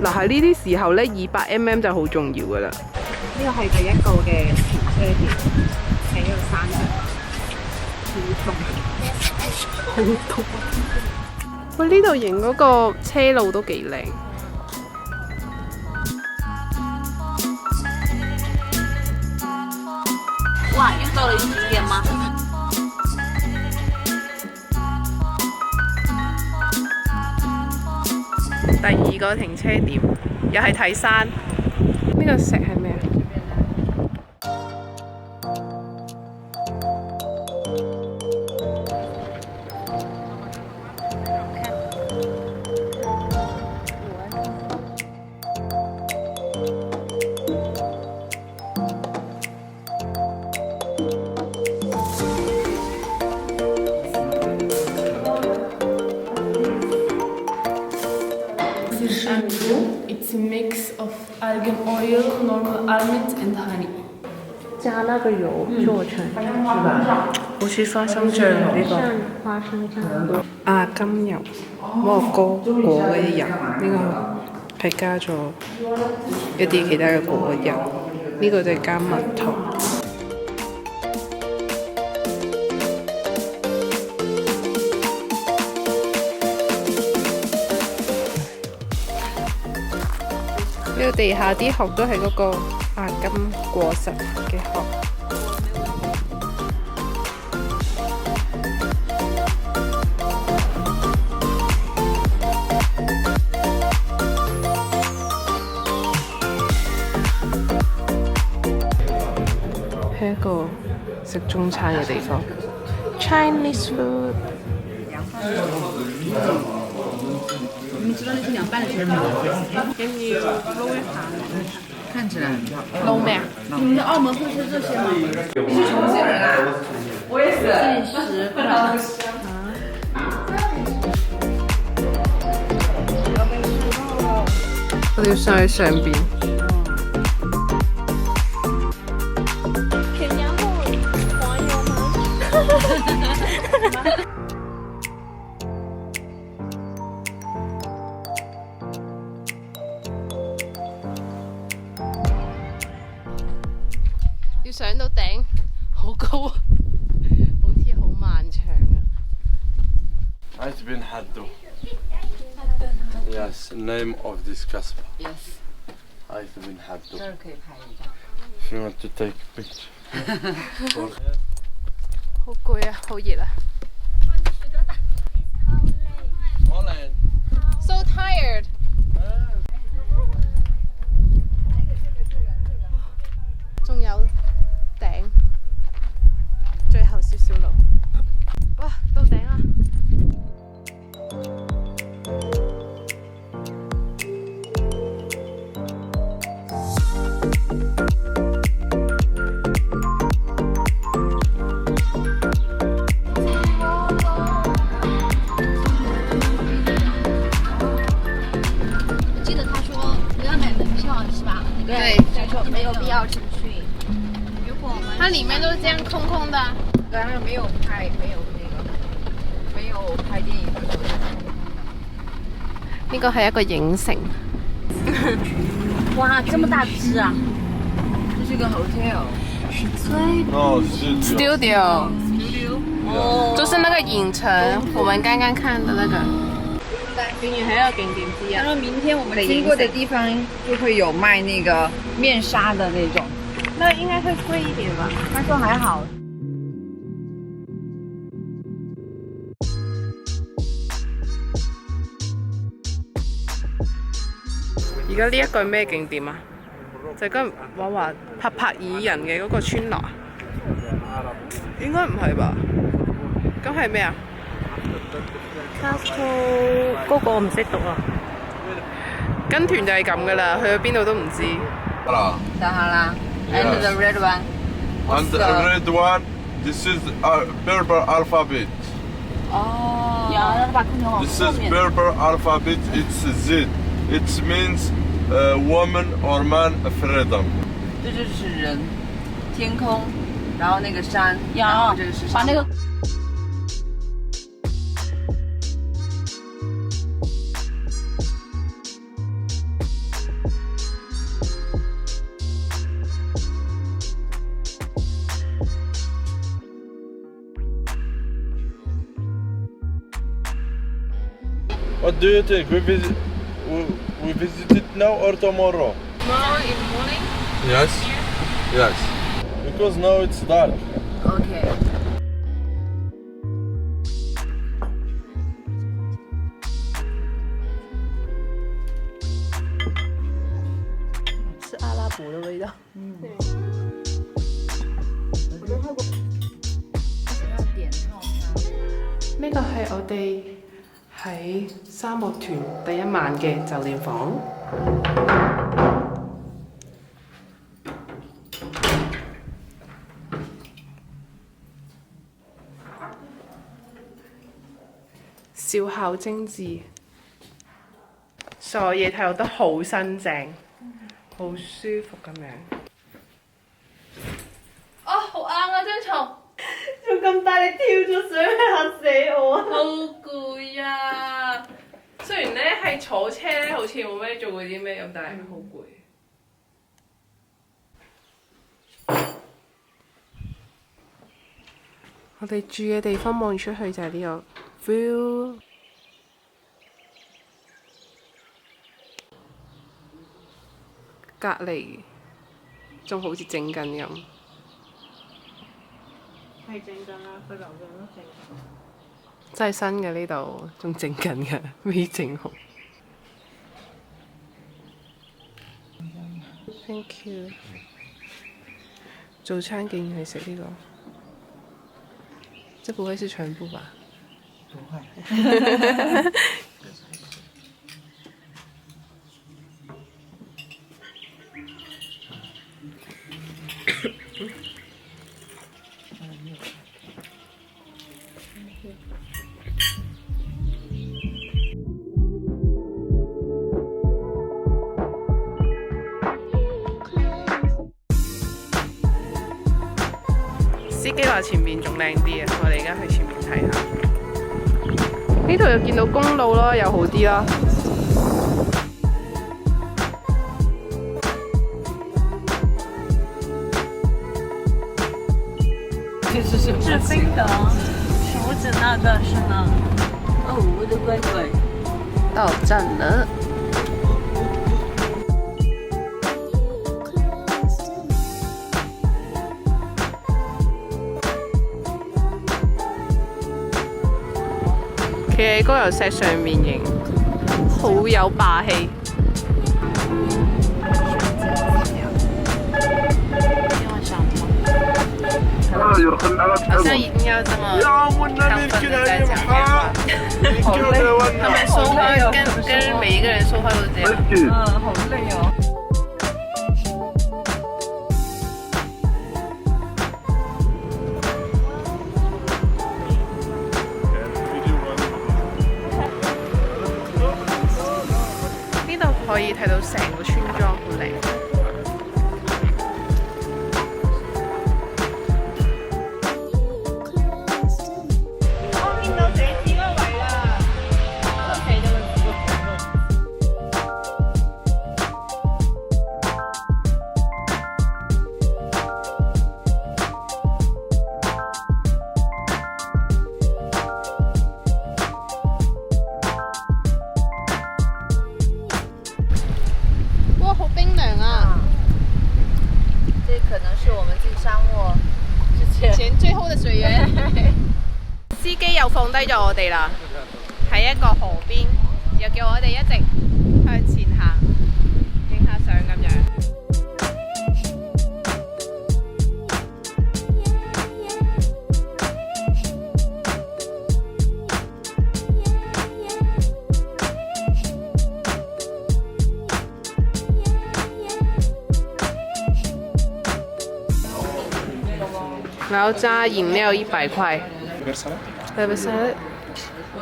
嗱喺呢啲時候咧，200mm 就好重要噶啦。呢個係第一個嘅停車點，喺呢個山上，好凍。喂，呢度影嗰個車路都幾靚。哇，已經到了景點嗎？第二個停車點又係睇山。呢個石係咩啊？It's a mix of argan oil, normal almond and honey。加那个油做成，是吧？好似花生醬呢個。像花生醬。阿金油、摩洛哥果嗰啲油，呢個係加咗一啲其他嘅果油，呢個就係加蜜糖。呢個地下啲殼都係嗰個阿金果實嘅殼。係一個食中餐嘅地方 ，Chinese food。你们知道那是凉拌的什么？跟住撈一下，看起来很好。撈咩啊？你们在澳門會吃這些嗎？你是重慶人啊？我也是。70塊。我哋要上去上邊。要上到頂，好高啊，好似好漫長啊。I've been Haddo. Yes, name of this castle. Yes。I've been Haddo. 這兒可以拍一張。If you want to take a picture. 好攰啊，好熱啊。So tired. 仲有頂，最後少少路。哇，到頂啦！我记得他说不要买门票是吧？对，就说没有必要进去。如果我们它裡面都是這樣空空的。當然沒有拍電影的時候。呢個係一個影城。哇，這麼大隻啊！這是一個 hotel。 No, Studio， 哦。就是那個影城，我們剛剛看的那個。竟然係一個景點之一。他說明天我們經過的地方就會有賣那個面紗的那種。那應該會貴一點吧？他說還好。而家呢一個係咩景點啊？就係跟話帕帕爾人嘅嗰個村落，應該唔係吧？咁係咩啊 Castro 嗰個我唔識讀啊。跟團就係咁噶啦，去到邊度都唔知。Sahara. And the red one. And the red one, this is Berber alphabet. 哦。然後把空調往 This 後 is 面。 Berber alphabet, it's Z. It means woman or man freedom. 这就是人，天空，然后那个山，然后这个是把那个。What do you think? We visit it now or tomorrow? Tomorrow in the morning. Yes. Yes. Because now it's dark. Okay. 是阿拉伯的味道。对。我都喝过。要點套餐。呢個係我哋喺沙漠團第一晚嘅酒店房。小巧精緻，所有嘢睇落都好新淨，好舒服咁樣。啊，好硬啊張床！仲咁大力跳咗上去，嚇死我啊！好攰啊！雖然咧係坐車咧，好似冇咩做過啲咩咁，但係好攰。我哋住嘅地方望出去就係呢個 view。隔離仲好似整緊咁。係整緊啦，佢樓上都整緊。真係新嘅呢度，仲整緊嘅，未整好。Thank you。早餐竟然係食呢個，這不會是全部吧？不會。司機話前面仲靚啲啊，我哋而家去前面睇下。呢度又見到公路咯，又好啲啦。这是什么？是冰的，手指那个是吗？哦，我的乖乖。到站了。企喺嗰嚿石上面影，好有霸氣。好像一定要这么亢奋的在讲电话。他们说话跟每一个人说话都这样。嗯，好累哦。呢度可以睇到成個村莊好靚。哇，好冰涼啊！這可能是我們進沙漠之前最好嘅水源。司機又放低咗我哋啦，喺一個河邊，又叫我哋一直向前行，影下相咁樣。然後加飲料100塊。Burger salad？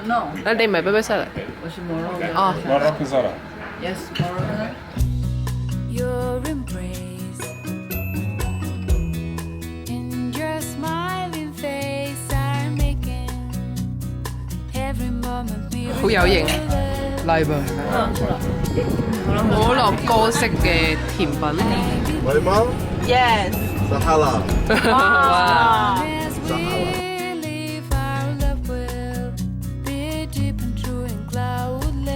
？No，你唔係 burger salad？ 我是摩洛哥。哦。Morocco salad. Yes，摩洛哥。Your embrace and your smiling face are making every moment beautiful. 好有型。嚟吧。可樂哥式嘅甜品。Limão? Yes。Sahara. 哇！ As we live, our love will be deep and true and cloudless.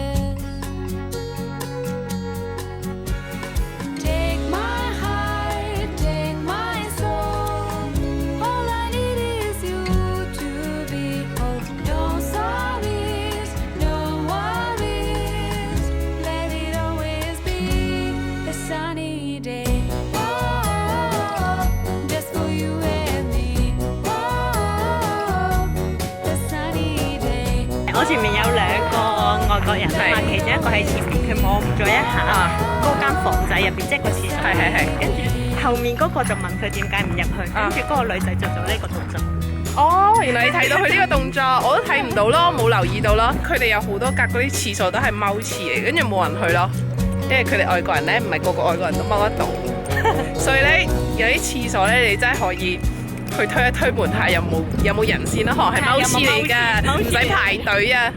國人啊嘛，其中一個喺前面，佢望咗一下嗰間房仔入邊，即係個廁所。係。跟住後面嗰個就問佢點解唔入去，跟住嗰個女仔就做呢個動作。哦，原來你睇到佢呢個動作，我都睇唔到咯，冇留意到咯。佢哋有好多格嗰啲廁所都係踎廁嚟，跟住冇人去咯，因為佢哋外國人咧唔係個個外國人都踎得到，所以咧有啲廁所咧你真係可以去推一推門下有冇人先咯，可能係踎廁嚟㗎，唔使排隊啊。